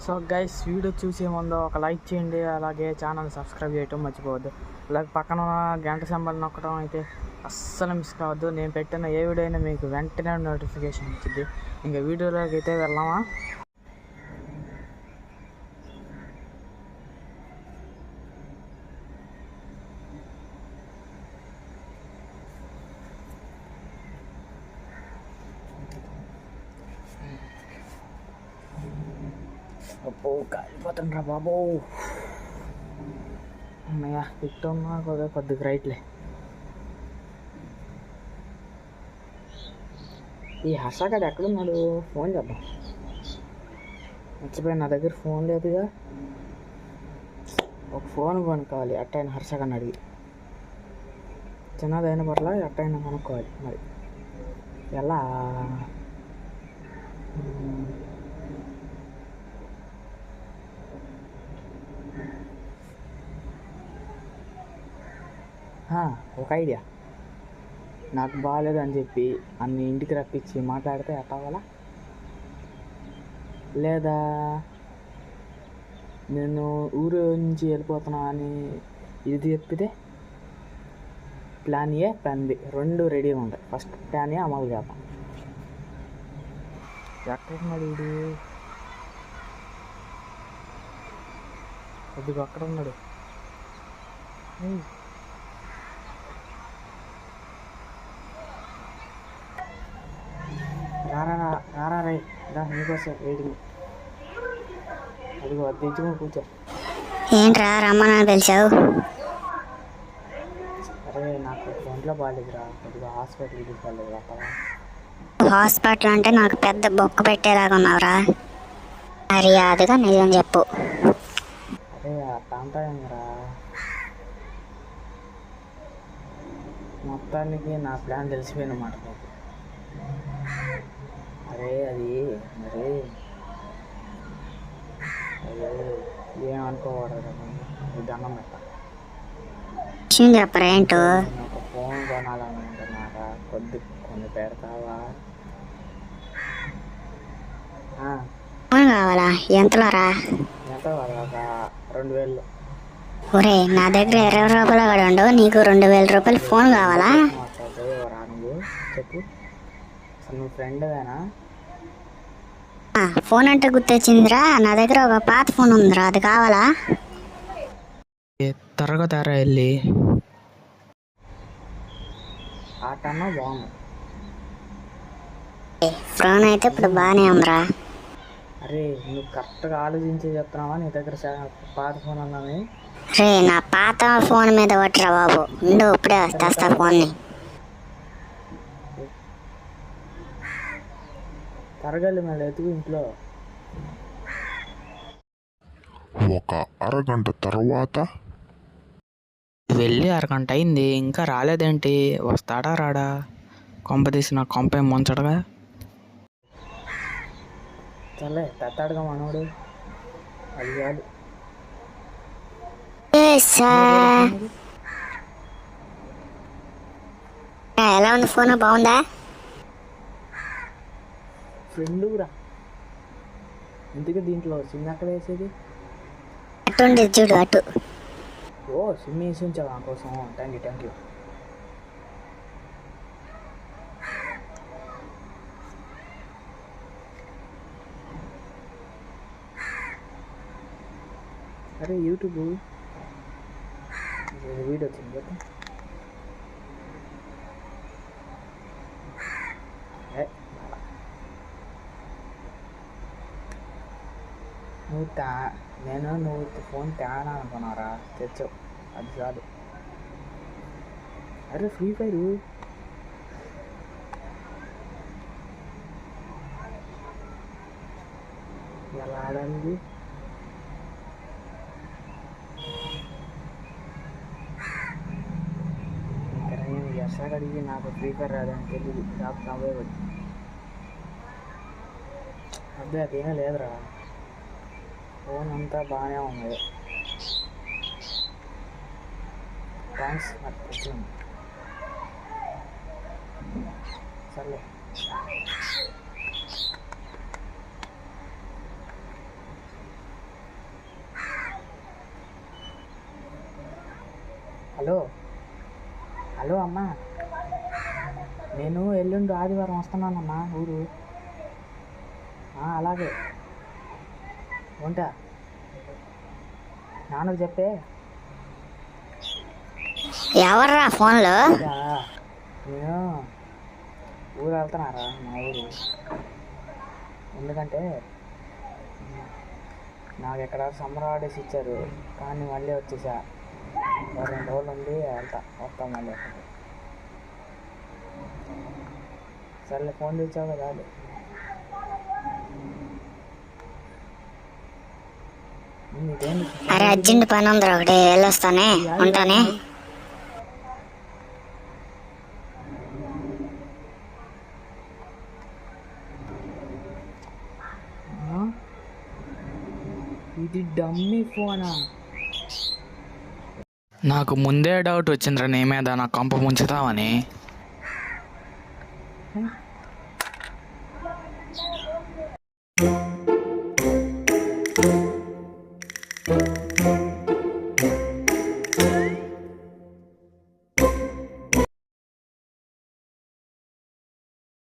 So guys, video చూసే ముందు ఒక లైక్ చేయండి, అలాగే ఛానల్ సబ్స్క్రైబ్ చేయటం మర్చిపోవద్దు. అలాగే పక్కన గంట సింబల్ నొక్కడం అయితే అస్సలు మిస్ కావద్దు. నేను పెట్టిన ఏ వీడియో అయినా మీకు వెంటనే నోటిఫికేషన్ వచ్చింది. ఇంకా వీడియోలోకి అయితే వెళ్దామా? అబ్బో కాలిపోతుండ్రా బాబు. అన్నయ్య ఇట్టున్నా కొద్దిగా రైట్లే. ఈ హర్షగాడు ఎక్కడున్నాడు? ఫోన్ చేద్దాం. మర్చిపోయి, నా దగ్గర ఫోన్ లేదుగా. ఒక ఫోన్ కొనుక్కోవాలి ఎట్టయినా, హర్షగాడిని అడిగి. చిన్నదైన పట్ల ఎట్టయినా కొనుక్కోవాలి. మరి ఎలా? ఒక ఐడియా. నాకు బాగాలేదని చెప్పి అన్ని ఇంటికి రప్పించి మాట్లాడితే ఎట్టవాలా? లేదా నేను ఊరు నుంచి వెళ్ళిపోతున్నా అని ఇది చెప్పితే ప్లాన్ ఏ, ప్లాన్ బి రెండు రెడీగా ఉంటాయి. ఫస్ట్ ప్లాన్ ఏ అమలు చేద్దాం. ఎక్కడున్నాడు వీడు? కొద్దిగా అక్కడ ఉన్నాడు. రారా రే, నీకోసం వెయిటింగ్. అదిగో తెచ్చుకొని కూర్చో. ఏంట్రా రమ్మన్నా పిలిచావు? అరే నాకు ఒంట్లో బాగాలేదురా, కొద్దిగా హాస్పిటల్కి తీసుకెళ్ళలేదు. హాస్పిటల్ అంటే నాకు పెద్ద బొక్క పెట్టేలాగా ఉన్నావురా. మర్యాదగా నిజం చెప్పు. అరే తాంతాయంరా, మొత్తానికి నా ప్లాన్ తెలిసిపోయినమాట. అరే అది మరి అదే ఏమనుకోకూడదు, దండం పెట్ట. విషయం చెప్పరా ఏంటో? ఒక ఫోన్ కొనాలనుకుంటున్నారా? కొన్ని పెడతావా? ఫోన్ కావాలా? ఎంతలోరా? ఎంత కాదా? 2000. ఒరే, నా దగ్గర 20 రూపాయలు కూడా ఉండవు, నీకు 2000 రూపాయలు ఫోన్ కావాలా? నువ్వు చెప్పు, అసలు నువ్వు ఫ్రెండ్వేనా? ఫోన్ అంటే గుర్తొచ్చిందిరా, నా దగ్గర ఒక పాత ఫోన్ ఉందిరా, అది కావాలా? త్వరగా తేరా వెళ్ళి. ఆటన్నా బాగుంది. ఫోన్ అయితే ఇప్పుడు బాగానే ఉందిరా. అరే నువ్వు కరెక్ట్గా ఆలోచించి చెప్తున్నావా? నీ దగ్గర పాత ఫోన్ అన్నాని. రే, నా పాత ఫోన్ మీద పట్టురా బాబు. ఉండు, ఇప్పుడే వస్తా ఫోన్ని. తరగలి మళ్ళీ ఎతుకు ఇంట్లో. ఒక అరగంట తర్వాత వెళ్ళి అరగంట అయింది, ఇంకా రాలేదేంటి? వస్తాడా రాడా? కొంపదీసి నా కొంప ముంచడగా. సరే తెత్తాడుగా మనోడు, అది కాదు. ఎలా ఉంది ఫోన్? బాగుందా? ఫ్రెండురా. ఇంతకీ దీంట్లో సిమ్ ఎక్కడ వేసేది? అటు చూడు, అటు. ఓ సిమ్ వేసి ఉంచావా నా కోసం? Thank you. అరే యూట్యూబ్ వీడియో వచ్చింది కదా. నువ్వు ఫోన్ తేనా అనుకున్నారా? తెచ్చావు, అది చాలు. అరే ఫ్రీ ఫైర్ ఎలా ఆడాలి? ఎస్ఆర్ అడిగి నాకు ఫ్రీ ఫైర్ రాదని తెలియదు. షాప్ కాబోయే పడి అదే అదేమీ లేదురా. ఫోన్ అంతా బాగానే ఉంది. థ్యాంక్స్, నాకు తెచ్చింది. సర్లే. హలో హలో అమ్మా, నేను ఎల్లుండి ఆదివారం వస్తున్నానమ్మా ఊరు. అలాగే ఉంటా, నాన్నకు చెప్పే. ఎవర్రా ఫోన్లో? ఇదా, నేను ఊరు వెళ్తున్నారా, మా ఊరు. ఎందుకంటే నాకు ఎక్కడ సమ్మర్ హాలిడేస్ ఇచ్చారు, కానీ మళ్ళీ వచ్చేసా. 2 రోజులు ఉండి వస్తాం మళ్ళీ అక్కడికి. సర్లే, ఫోన్ తెచ్చావు కదా. నీకేంటి అరే అర్జెంట్ పని ఉందిరా ఒకటి, వెళ్ళొస్తానే, ఉంటానే. ఇది డమ్మీ ఫోనా? నాకు ముందే డౌట్ వచ్చిందిరా నీ మీద, నా కొంప ముంచుతావని.